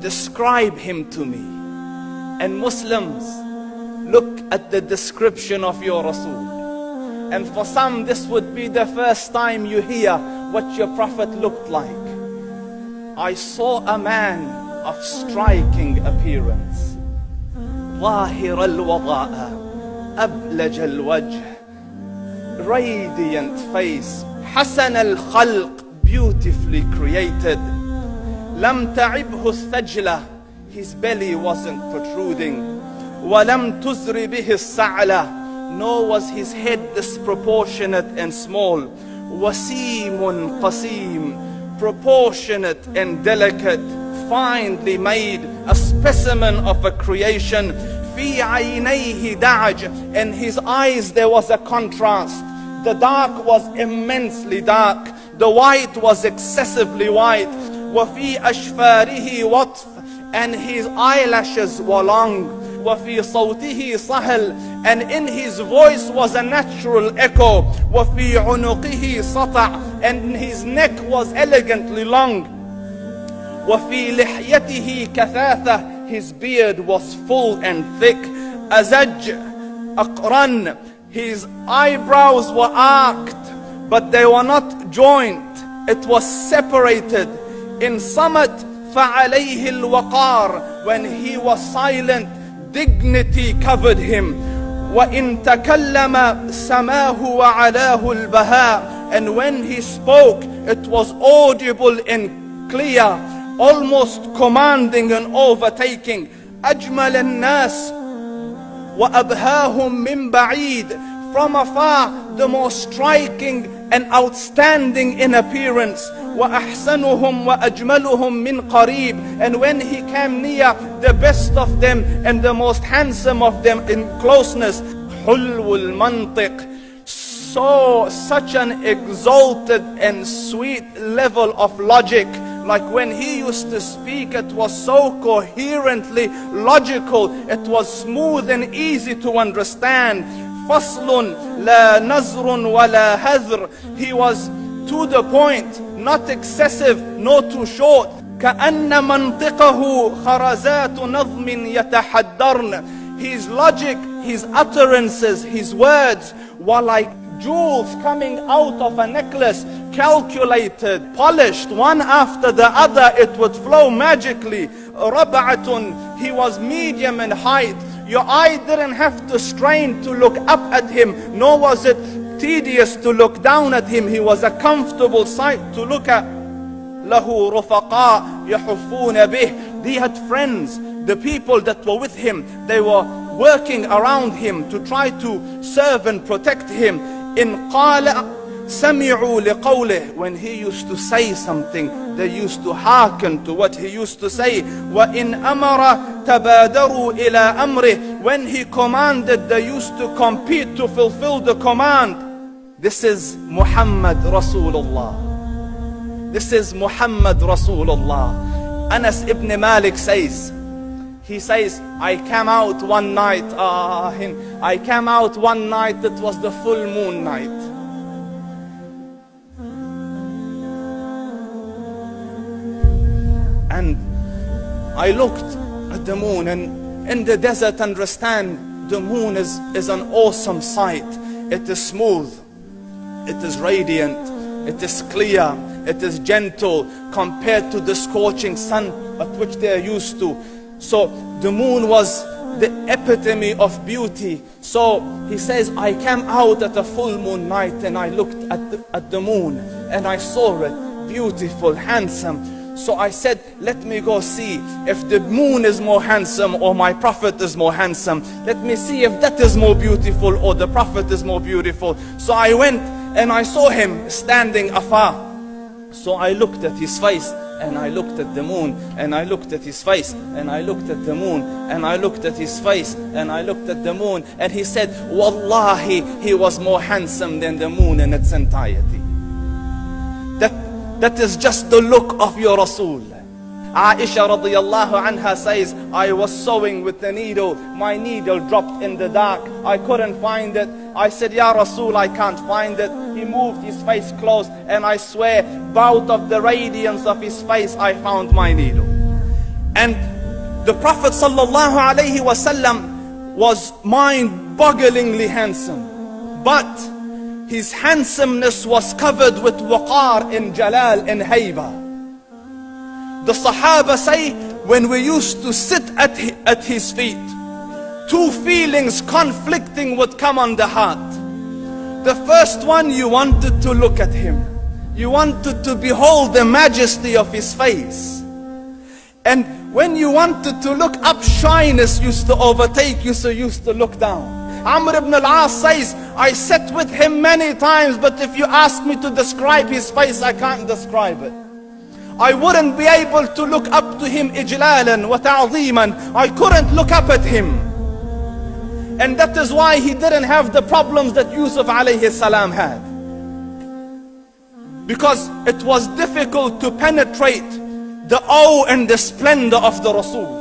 describe him to me. And Muslims, look at the description of your Rasul. And for some, this would be the first time you hear what your Prophet looked like. I saw a man of striking appearance. ظاهر الوضاء أبلج الوجه, radiant face, حسن الخلق, beautifully created. لم تعبه الثجلة, his belly wasn't protruding. ولم تزر به السعلة, nor was his head disproportionate and small. وسيم قسيم, proportionate and delicate, finely made, a specimen of a creation. في عينيه دعج, in his eyes there was a contrast. The dark was immensely dark, the white was excessively white. وفي أشفاره وطف, and his eyelashes were long. وفي صوته صهل, and in his voice was a natural echo. وفي عنقه سطع, and his neck was elegantly long. وفي لحيته كثاثة, his beard was full and thick. أزج أقرن, his eyebrows were arched, but they were not joined. It was separated. In Samat فعليه الوقار, when he was silent, dignity covered him. وإن تكلم سماه وعلاه البهاء, and when he spoke, it was audible and clear, almost commanding and overtaking. أجمل الناس وأبهاهم من بعيد, from afar the most striking and outstanding in appearance. وأحسنهم وأجملهم من قريب, and when he came near, the best of them and the most handsome of them in closeness. حلو المنطق, such an exalted and sweet level of logic. Like when he used to speak, it was so coherently logical, it was smooth and easy to understand. فصل لا نزر ولا هذر, he was to the point, not excessive, nor too short. كأن منطقه خرزات نظم يتحدرن, his logic, his utterances, his words were like jewels coming out of a necklace, calculated, polished, one after the other, it would flow magically. ربعة, he was medium in height. Your eye didn't have to strain to look up at him, nor was it tedious to look down at him. He was a comfortable sight to look at. له رفقاء يحفون به, he had friends, the people that were with him, they were working around him to try to serve and protect him. إن قال سمعوا لقوله, when he used to say something, they used to hearken to what he used to say. وإن أمر تبادروا إلى أمره, when he commanded, they used to compete to fulfill the command. This is Muhammad Rasulullah. This is Muhammad Rasulullah. Anas ibn Malik says, he says, I came out one night, it was the full moon night. And I looked at the moon, and in the desert, understand, the moon is an awesome sight. It is smooth, it is radiant, it is clear, it is gentle compared to the scorching sun at which they are used to. So the moon was the epitome of beauty. So he says, I came out at a full moon night and I looked at the moon and I saw it, beautiful, handsome. So I said, let me go see if the moon is more handsome or my Prophet is more handsome. Let me see if that is more beautiful or the Prophet is more beautiful. So I went and I saw him standing afar. So I looked at his face and I looked at the moon, and I looked at his face, and I looked at the moon, and I looked at his face, and I looked at the moon, and he said, Wallahi, he was more handsome than the moon in its entirety. That is just the look of your Rasul. Aisha radiyallahu anha says, I was sewing with the needle, my needle dropped in the dark, I couldn't find it. I said, Ya Rasul, I can't find it. He moved his face close, and I swear, out of the radiance of his face, I found my needle. And the Prophet sallallahu alaihi wasallam was mind-bogglingly handsome, but his handsomeness was covered with waqar and jalal and hayba. The Sahaba say, when we used to sit at his feet, two feelings conflicting would come on the heart. The first one, you wanted to look at him. You wanted to behold the majesty of his face. And when you wanted to look up, shyness used to overtake you, so you used to look down. Amr ibn al-As says, I sat with him many times, but if you ask me to describe his face, I can't describe it. I wouldn't be able to look up to him ijlalan wa ta'zeeman. I couldn't look up at him. And that is why he didn't have the problems that Yusuf alayhi salam had. Because it was difficult to penetrate the awe and the splendor of the Rasul.